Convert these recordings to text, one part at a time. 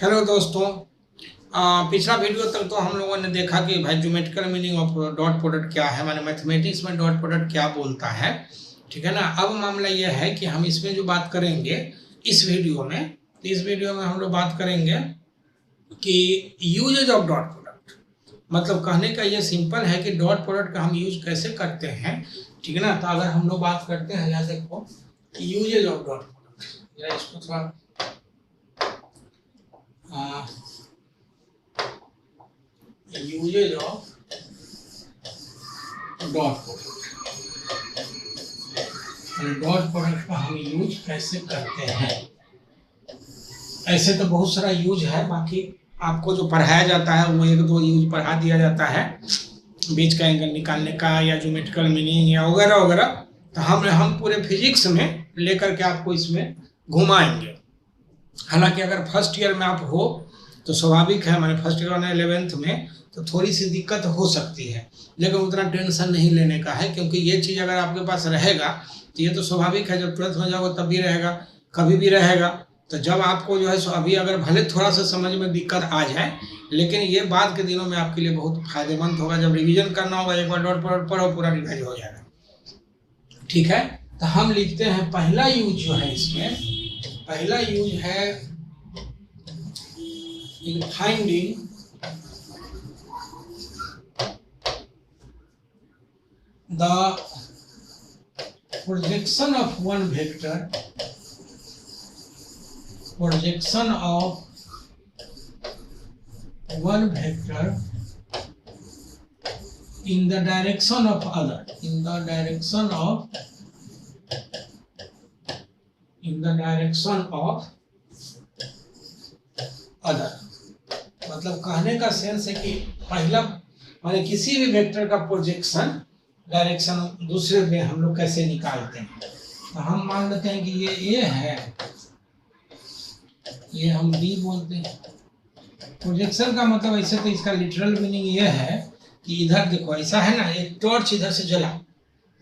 Hello दोस्तों। पिछला video तक तो हम लोगों ने देखा कि भाई geometrical meaning of dot product क्या है, माने मैथमेटिक्स में डॉट प्रोडक्ट क्या बोलता है। ठीक है ना। अब मामला यह है कि हम इसमें जो बात करेंगे इस वीडियो में, तो इस वीडियो में हम लोग बात करेंगे कि यूजेज ऑफ डॉट प्रोडक्ट। मतलब कहने का ये सिंपल है कि डॉट प्रोडक्ट का हम यूज कैसे करते हैं। ठीक है ना। तो अगर हम लोग बात करते हैं, यहाँ देखो यूजेज ऑफ डॉट प्रोडक्ट, जरा इसको थोड़ा यूजेज ऑफ डॉट प्रोडक्ट का हम यूज कैसे करते हैं। ऐसे तो बहुत सारा यूज है, बाकी आपको जो पढ़ाया जाता है वो एक दो यूज पढ़ा दिया जाता है, बीच का एंगल निकालने का या ज्योमेट्रिकल मीनिंग या वगैरह वगैरह। तो हम पूरे फिजिक्स में लेकर के आपको इसमें घुमाएंगे। हालांकि अगर फर्स्ट ईयर में आप हो तो स्वाभाविक है, मैंने फर्स्ट ईयर 11th में तो थोड़ी सी दिक्कत हो सकती है, लेकिन उतना टेंशन नहीं लेने का है, क्योंकि ये चीज़ अगर आपके पास रहेगा तो ये तो स्वाभाविक है, जब 12th में जाओगे तब भी रहेगा, कभी भी रहेगा। तो जब आपको जो है सो अभी अगर भले थोड़ा सा समझ में दिक्कत आ जाए, लेकिन ये बाद के दिनों में आपके लिए बहुत फायदेमंद होगा। जब रिवीजन करना होगा एक बार डॉट प्रोडक्ट पढ़ो, पूरा रिवाइज हो जाएगा। ठीक है। तो हम लिखते हैं पहला यूज जो है इसमें, पहला यूज है in finding the projection of one vector, in the direction of other, in the direction of other। मतलब कहने का सेंस है कि पहला माने किसी भी वेक्टर का प्रोजेक्शन डायरेक्शन दूसरे में हम लोग कैसे निकालते हैं। तो हम मान लेते हैं कि ये A है, ये हम B बोलते हैं। प्रोजेक्शन का मतलब ऐसे तो इसका लिटरल मीनिंग ये है कि इधर देखो ऐसा है ना, एक टॉर्च इधर से जला,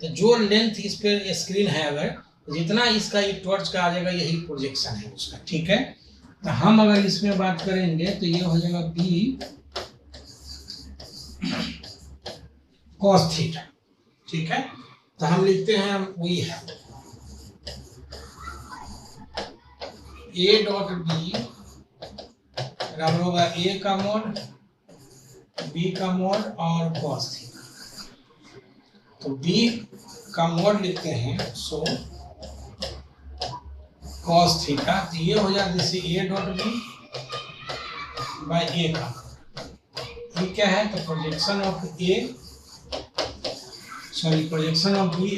तो जो लेंथ इस पे स्क्रीन है अगर जितना इसका एक टॉर्च का आ जाएगा यही प्रोजेक्शन है उसका। ठीक है। तो हम अगर इसमें बात करेंगे तो ये हो जाएगा B cos थीटा। ठीक है। तो हम लिखते हैं वी है A डॉट B बराबर होगा A का मोड, B का मोड और cos थीटा। तो B का मोड लिखते हैं सो cos थीटा, तो ये हो जाए जैसे A dot B by A का। ये क्या है तो projection of B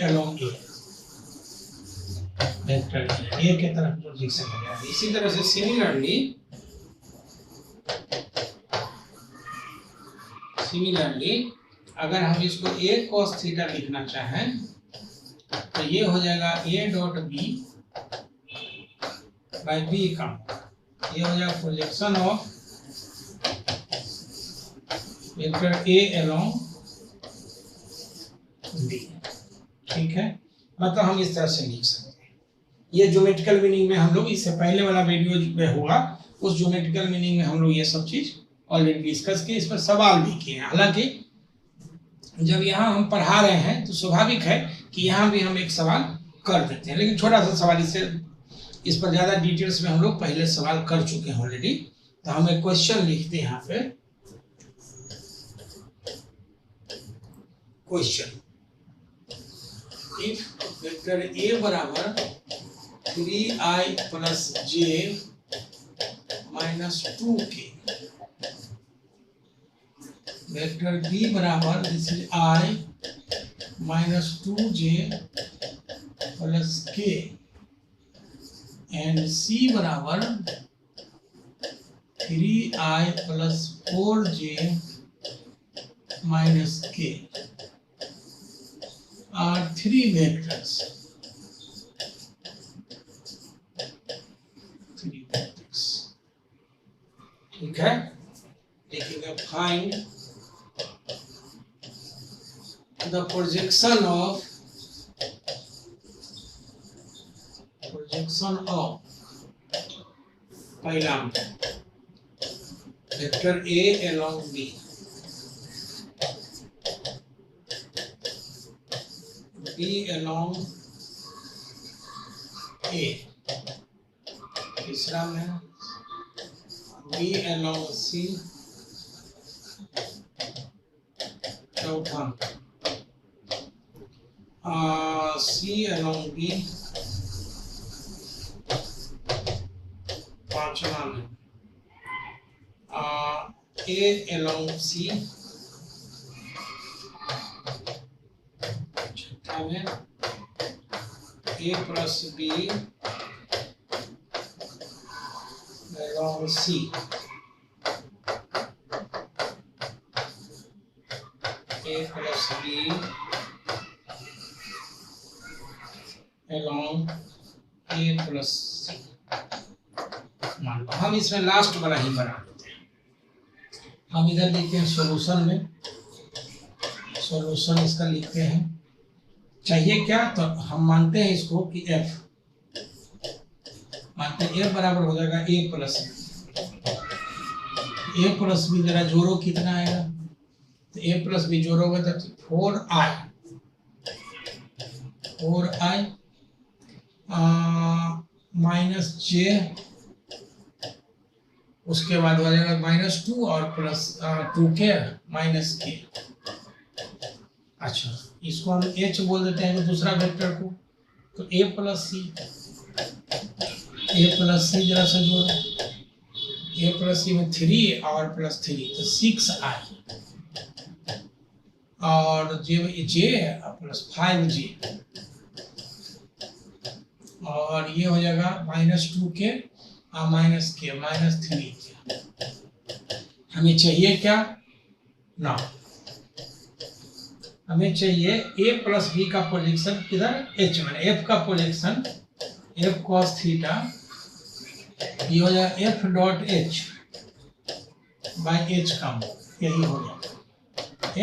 along A, vector A के तरफ प्रोजेक्शन हो जाएगा। इसी तरह से सिमिलरली अगर हम इसको A cos थीटा लिखना चाहें तो ये हो जाएगा A dot B by B का, ये हो जाएगा projection of vector A along B। ठीक है। मतलब हम इस तरह से लिख सकते हैं। ये ज्योमेट्रिकल मीनिंग में हम लोग इससे पहले वाला वीडियो में हुआ, उस ज्योमेट्रिकल मीनिंग में हम लोग ये सब चीज ऑलरेडी डिस्कस किए, इस पर सवाल भी किए। हालांकि जब यहाँ हम पढ़ा रहे हैं तो स्वाभाविक है कि यहाँ भी हम एक सवाल कर देते हैं, लेकिन छोटा सा सवाल, इस पर ज्यादा डिटेल्स में हम लोग पहले सवाल कर चुके हैं ऑलरेडी। तो हम एक क्वेश्चन लिखते हैं यहाँ पे, क्वेश्चन इफ वेक्टर A बराबर 3i plus j minus 2k, vector B बराबर this is i minus 2j plus k and C बराबर 3i plus 4j minus k are 3 vectors। ठीक है। लिखेंगे फाइंड द प्रोजेक्शन ऑफ पहला vector A along B, B along A, तीसरा में B along C, चौथा C along B, पांचवा में A along C, छठा में A plus B along C, A plus B along A plus C। मान लो हम इसमें लास्ट वाला ही बना देते हैं। हम इधर लिखते हैं सॉल्यूशन में, सॉल्यूशन इसका लिखते हैं। चाहिए क्या, तो हम मानते हैं इसको कि f, मानते हैं f बराबर हो जाएगा a plus b. a plus b जरा जोड़ो कितना आएगा, तो a प्लस बी जोड़ोगे तो 4i माइनस j, उसके बाद हो जाएगा -2 और प्लस 2k माइनस k। अच्छा, इसको हम h बोल देते हैं तो दूसरा वेक्टर को, तो a प्लस सी जरा सा जोड़ो, a प्लस सी में 3 और प्लस 3 तो 6i और j प्लस 5j, और ये हो जाएगा -2k माइनस k माइनस 3। हमें चाहिए क्या ना, हमें चाहिए a प्लस बी का प्रोजेक्शन किधर h में, f का प्रोजेक्शन f cos थीटा, ये हो जाएगा f dot h by h का मोड, यही हो गया।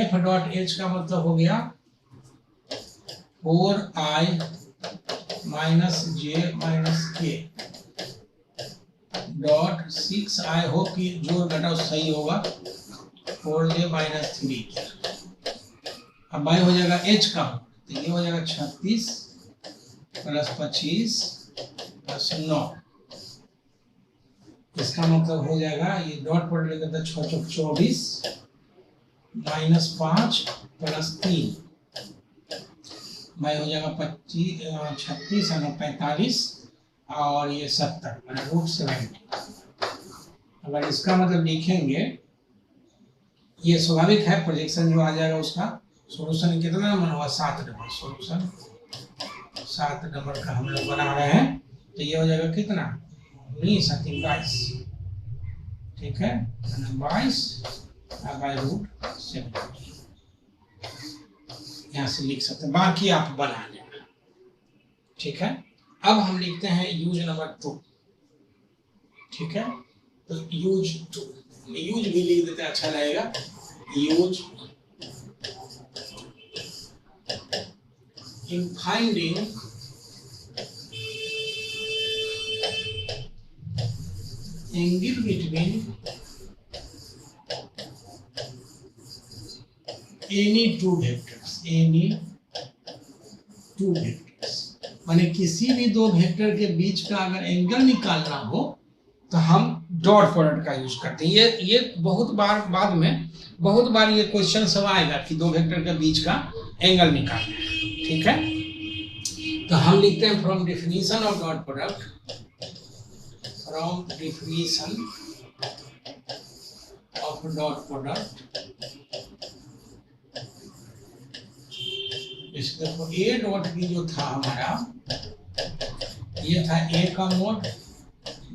f डॉट h का मतलब हो गया 4i minus j minus k dot 6i, हो कि जोड़ घटाओ सही होगा, 4j माइनस 3। अब y हो जाएगा h का, तो ये हो जाएगा 36 प्लस 25 प्लस 9, इसका मतलब हो जाएगा, ये डॉट पर लेकर था 6 चौक 24 माइनस 5 प्लस 3, y हो जाएगा 36 और 45 और ये 70 मैंने √70। अगर इसका मतलब लिखेंगे, ये स्वाभाविक है, प्रोजेक्शन जो आ जाएगा उसका सॉल्यूशन कितना नंबर हुआ, 7 नंबर, सॉल्यूशन 7 नंबर का हम लोग बना रहे हैं, तो ये हो जाएगा कितना 19 ठीक है, 22 बाई √70 यहाँ से लिख सकते हैं, बाकी आप बना लेना। ठीक है, अब हम लिखते हैं यूज नंबर 2। ठीक है, तो यूज 2, यूज भी लिख देते हैं, अच्छा लगेगा। Use in finding angle between any two vectors, माने किसी भी दो वेक्टर के बीच का अगर एंगल निकालना हो तो हम डॉट प्रोडक्ट का यूज करते हैं। ये बहुत बार बाद में बहुत बार ये क्वेश्चन सब आएगा कि दो वेक्टर के बीच का एंगल निकालना है। ठीक है, तो हम लिखते हैं from definition of dot product, from definition of dot product, इसको देखो ए डॉट बी जो था हमारा, ये था ए का मोड,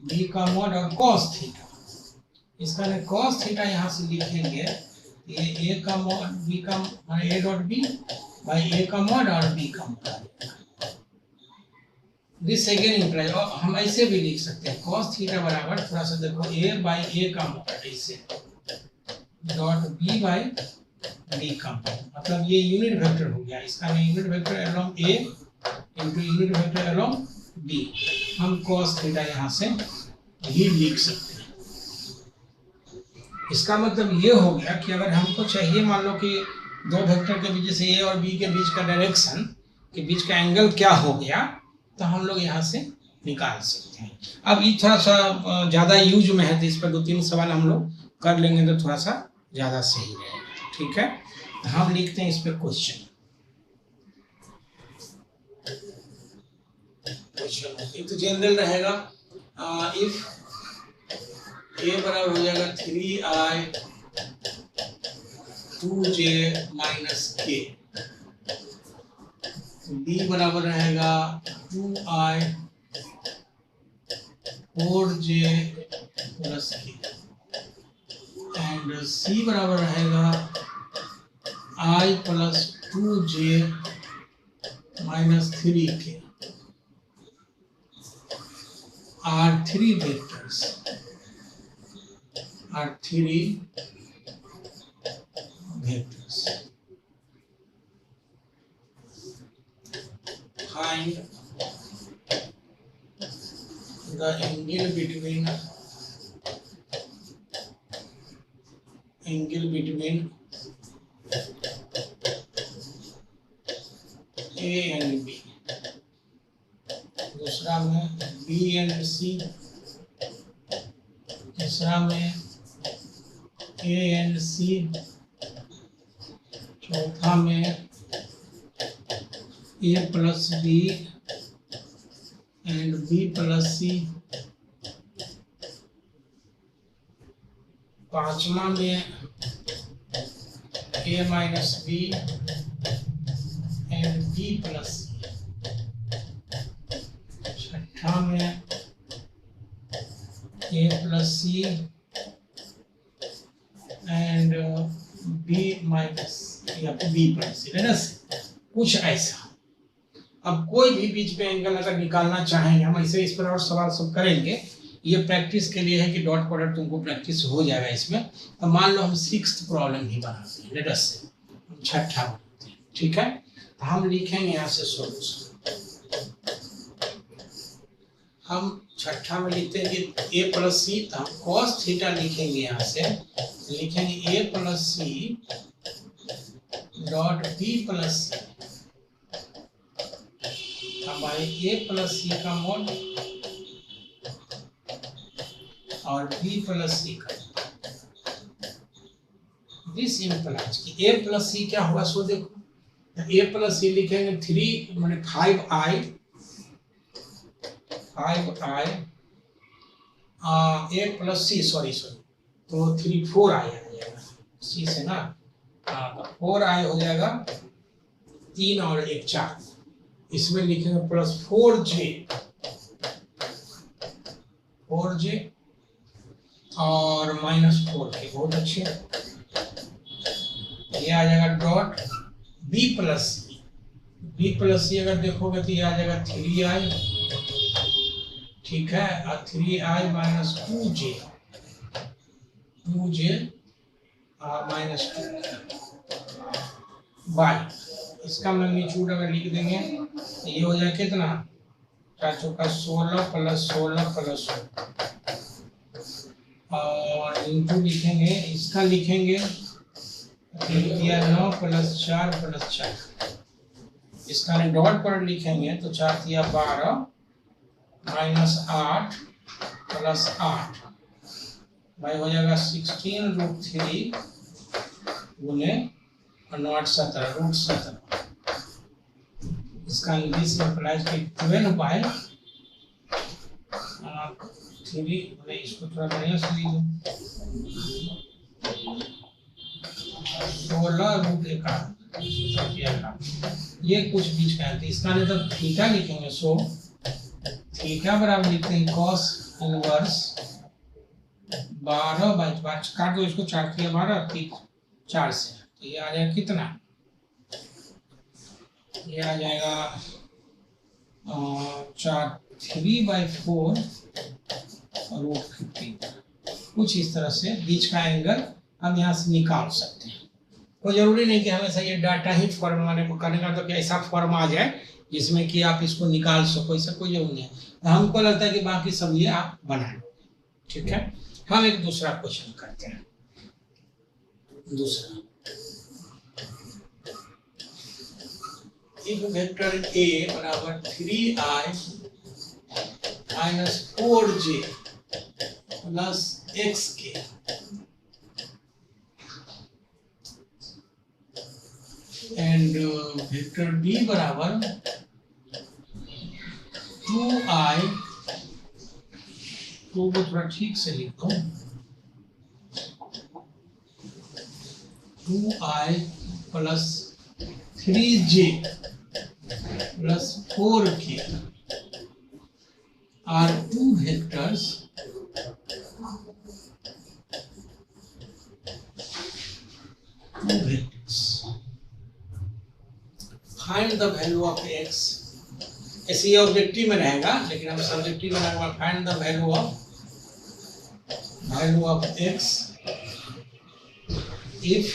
बी का मोड और cos थीटा। इसका ने cos थीटा यहाँ से लिखेंगे, ये ए का मोड बी का माने ए डॉट बी बाई ए का मोड और बी का मोड। दिस सेकेंड इंप्लाइज, और हम ऐसे भी लिख सकते हैं cos थीटा बराबर, थोड़ा सा देखो ए बाई ए का मोड ऐसे डॉट बी बाई बी का मोड, मतलब ये यूनिट वेक्टर हो गया। इसका में unit vector along a into unit vector along b, हम cos थीटा यहाँ से भी लिख सकते हैं। इसका मतलब ये हो गया कि अगर हमको चाहिए, मान लो कि दो वेक्टर के बीच, जैसे ए और बी के बीच का डायरेक्शन के बीच का एंगल क्या हो गया, तो हम लोग यहाँ से निकाल सकते हैं। अब ये थोड़ा सा ज़्यादा यूज में है, तो इस पर 2-3 सवाल हम लोग कर लेंगे तो थोड़ा सा ज़्यादा सही रहेगा। ठीक है, तो हम लिखते हैं इस पर क्वेश्चन। एक तो जनरल रहेगा, इफ ए बराबर हो जाएगा 3i 2j माइनस के, बी बराबर रहेगा 2i 4j प्लस के, एंड सी बराबर रहेगा i plus 2j minus 3k are 3 vectors, find the angle between A and B, दूसरा में B एंड C, तीसरा में A एंड C, चौथा में A plus B and B plus C, पांचवा में A minus B and B plus C, छठा में A plus C and B minus या B प्लस C, कुछ ऐसा। अब कोई भी बीच पे एंगल अगर निकालना चाहेंगे हम, ऐसे इस पर और सवाल सब करेंगे, ये प्रैक्टिस के लिए है कि डॉट प्रोडक्ट तुमको प्रैक्टिस हो जाएगा इसमें। अब मान लो हम 6th प्रॉब्लम ही बनाते हैं, लेट अस से हम छठा बनाते हैं। ठीक है, तो हम लिखेंगे यहाँ से सॉल्यूशन। हम छठा में लिखते हैं कि a प्लस सी, तो हम cos थीटा लिखेंगे, यहाँ से लिखेंगे a plus c dot b plus c, हमारे a प्लस सी का मोड और b प्लस सी का। दिस इम्प्लाइज कि a प्लस सी क्या होगा, सो देखो a प्लस सी लिखेंगे 3 माने 5i a plus C, sorry तो 4i आ जाएगा सी से ना, 4i हो जाएगा, 3 और 1 4, इसमें लिखेंगे प्लस 4j और माइनस 4k, बहुत अच्छे। ये आ जाएगा डॉट b प्लस सी अगर देखोगे तो ये आ जाएगा 3i, ठीक है, और 3i minus 2j minus 2 by, इसका मैग्नीट्यूड अगर लिख देंगे तो ये हो जाए कितना, 4 चौका 16 प्लस 16 प्लस 16, और इंटू लिखेंगे, इसका लिखेंगे 9 प्लस 4 प्लस 4, इसका डॉट पर लिखेंगे तो 4 या 12 माइनस 8 प्लस 8 भाई हो जाएगा 16√3 गुने 9 8 17 इसका इंग्लिश में अप्लाई की 12 बाय 3, इसको थोड़ा बढ़िया से लीजिए, 16√1, ये कुछ बीच का है, इसका नहीं तो थीटा लिखेंगे, सो थीटा बराबर लिखते हैं cos इनवर्स 12 बाई 5, काट दो इसको, 4 या 12 4 से, तो ये आ जाएगा कितना, ये आ जाएगा 3/4 √15, कुछ इस तरह से बीच का एंगल हम यहाँ से निकाल सकते हैं। कोई जरूरी नहीं कि हमेशा ये डाटा ही फॉर्म करने का, तो कि ऐसा फॉर्म आ जाए जिसमें कि आप इसको निकाल सको, ऐसा कोई जरूरी नहीं है। तो हमको लगता है कि बाकी सब ये आप बना लो। ठीक है, हम एक दूसरा क्वेश्चन करते हैं। दूसरा इफ वेक्टर ए बराबर 3i minus 4j plus xk and vector b बराबर 2i, तो वो थोड़ा ठीक से लिखो, 2i plus 3j plus 4k are two vectors find the value of x। ऐसे ये ऑब्जेक्टिव में रहेगा, लेकिन हम सब्जेक्टिव बनाएंगे। Find the value of x if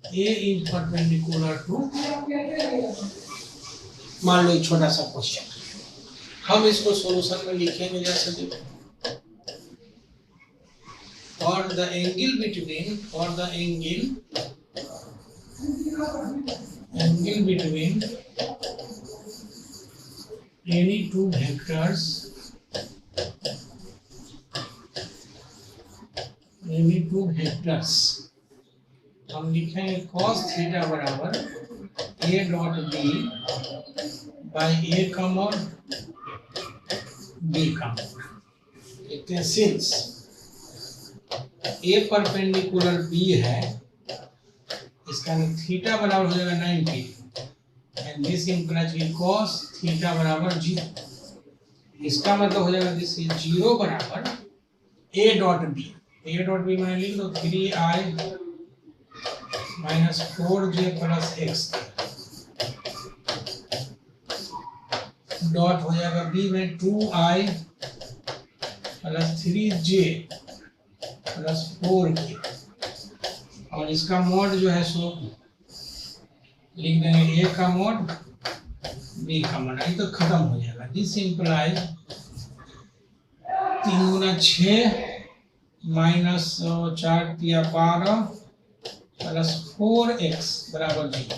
a is perpendicular to, मान लो एक छोटा सा क्वेश्चन, हम इसको सॉल्यूशन में लिखेंगे जैसे देखो, for the angle between any two vectors हम लिखेंगे cos थीटा बराबर a dot b by a का मॉड b का मॉड। लिखते हैं सिंस a परपेंडिकुलर b है, इसका थीटा बराबर हो जाएगा 90 एंड दिस इंप्लाइज कि cos थीटा बराबर 0। इसका मतलब हो जाएगा दिस इज 0 बराबर a dot b। a dot b मैंने लिख दो 3i minus 4j plus x dot हो जाएगा b में 2i plus 3j plus 4k और इसका मोड जो है सो लिख देंगे a का मोड b का मोड। ये तो खत्म हो जाएगा। दिस इंप्लाइज 3 गुना 6 माइनस 4 तिया 12 प्लस 4x बराबर 0।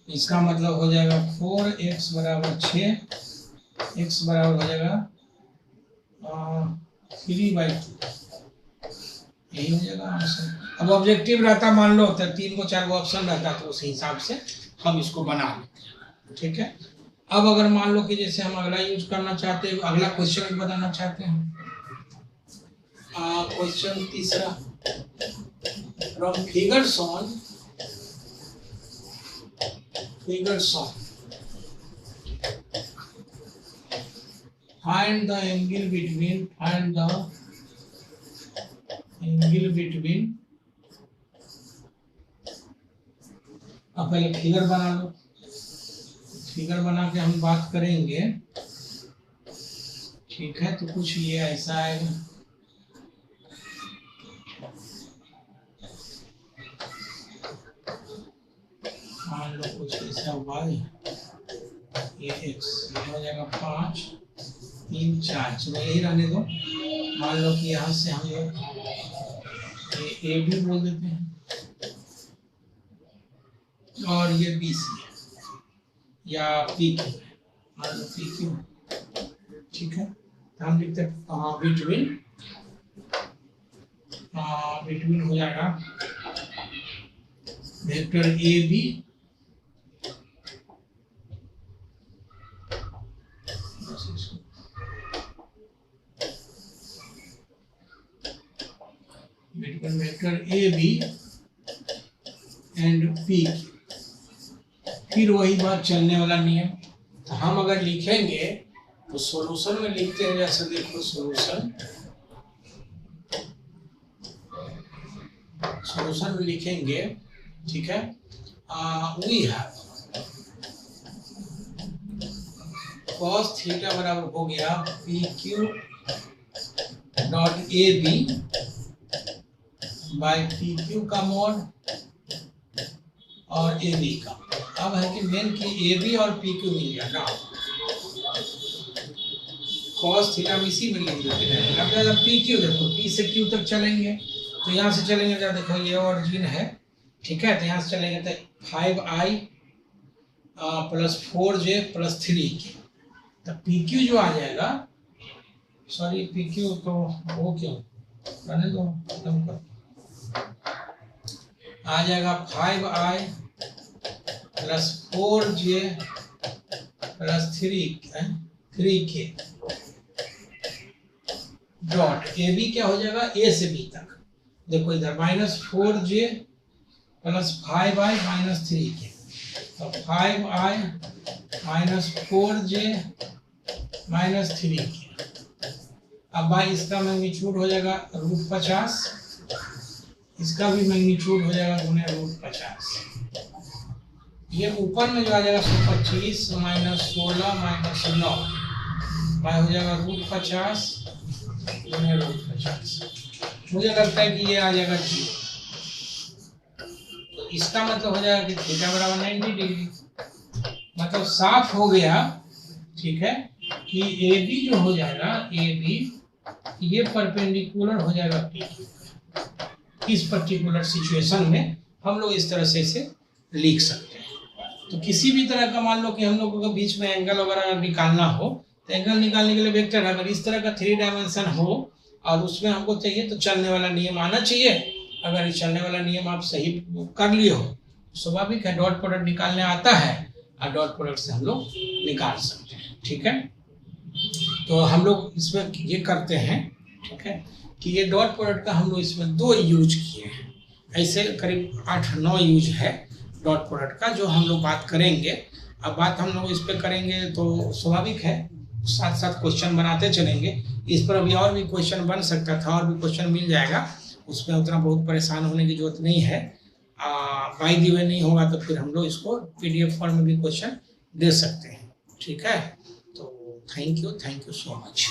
इसका मतलब हो जाएगा 4x बराबर 6, x बराबर हो जाएगा 3/2, यही हो जाएगा आंसर। अब ऑब्जेक्टिव रहता मान लो होता है 3 को 4 को ऑप्शन रहता तो उसी हिसाब से हम इसको बना लेते हैं, ठीक है। अब अगर मान लो कि जैसे हम अगला यूज करना चाहते हैं, अगला क्वेश्चन बताना चाहते हैं, क्वेश्चन तीसरा, from figure shown find the angle between अब पहले फिगर बना लो। फिगर बना के हम बात करेंगे, ठीक है। तो कुछ ये ऐसा आएगा, मान लो कुछ ऐसा y, ये x, ये हो जाएगा 5 3 4, चलो यही रहने दो। मान लो कि यहाँ से हम लोग ये a भी बोल देते हैं और ये BC है या PQ है, मान लो PQ, ठीक है। तो हम लिखते हैं बिटवीन हो जाएगा vector AB between vector AB and P। फिर वही बात चलने वाला नियम, तो हम अगर लिखेंगे तो सॉल्यूशन में लिखते हैं जैसे देखो, सॉल्यूशन में लिखेंगे, ठीक है। वी हैव cos थीटा बराबर हो गया PQ dot AB by PQ का मोड और AB का। अब है कि मेन की AB और PQ मिल गया ना, cos थीटा हम इसी में लिख देते हैं। अब जरा पी क्यू देखो, पी से क्यू तक चलेंगे तो यहाँ से चलेंगे, जरा देखो ये ऑरिजिन है, ठीक है, तो यहाँ से चलेंगे तो 5i plus 4j plus 3k, तो पी क्यू जो आ जाएगा, सॉरी पी क्यू तो वो क्यों करने दो, खत्म कर, आ जाएगा 5i plus 4j plus 3k dot a b क्या हो जाएगा, ए से बी तक, देखो इधर -4j plus 5i minus 3k, तो 5i minus 4j minus 3k। अब भाई इसका मैग्नीट्यूड हो जाएगा √50, इसका भी मैग्नीट्यूड हो जाएगा गुने √50, ये ऊपर में जो आ जाएगा 125 माइनस 16 माइनस 9 भाई हो जाएगा √50 गुने √50। मुझे लगता है कि ये आ जाएगा 0, तो इसका मतलब हो जाएगा कि थीटा बराबर 90 डिग्री, मतलब साफ हो गया, ठीक है, कि ए बी जो हो जाएगा, ए बी ये परपेंडिकुलर हो जाएगा पी। इस पर्टिकुलर सिचुएशन में हम लोग इस तरह से इसे लिख सकते हैं। तो किसी भी तरह का मान लो कि हम लोगों के बीच में एंगल वगैरह निकालना हो, तो एंगल निकालने के लिए वेक्टर अगर इस तरह का 3 डायमेंशन हो और उसमें हमको चाहिए तो चलने वाला नियम आना चाहिए। अगर ये चलने वाला नियम आप सही कर लिए हो, स्वाभाविक है डॉट प्रोडक्ट निकालने आता है और डॉट प्रोडक्ट से हम लोग निकाल सकते हैं, ठीक है। तो हम लोग इसमें ये करते हैं, ठीक है, कि ये डॉट प्रोडक्ट का हम लोग इसमें 2 यूज किए हैं, ऐसे करीब 8-9 यूज है डॉट प्रोडक्ट का जो हम लोग बात करेंगे। अब बात हम लोग इस पे करेंगे तो स्वाभाविक है साथ साथ क्वेश्चन बनाते चलेंगे। इस पर अभी और भी क्वेश्चन बन सकता था, और भी क्वेश्चन मिल जाएगा, उसमें उतना बहुत परेशान होने की जरूरत नहीं है। बाय द वे नहीं होगा तो फिर हम लोग इसको PDF फॉर्म में भी क्वेश्चन दे सकते हैं, ठीक है। तो थैंक यू सो मच।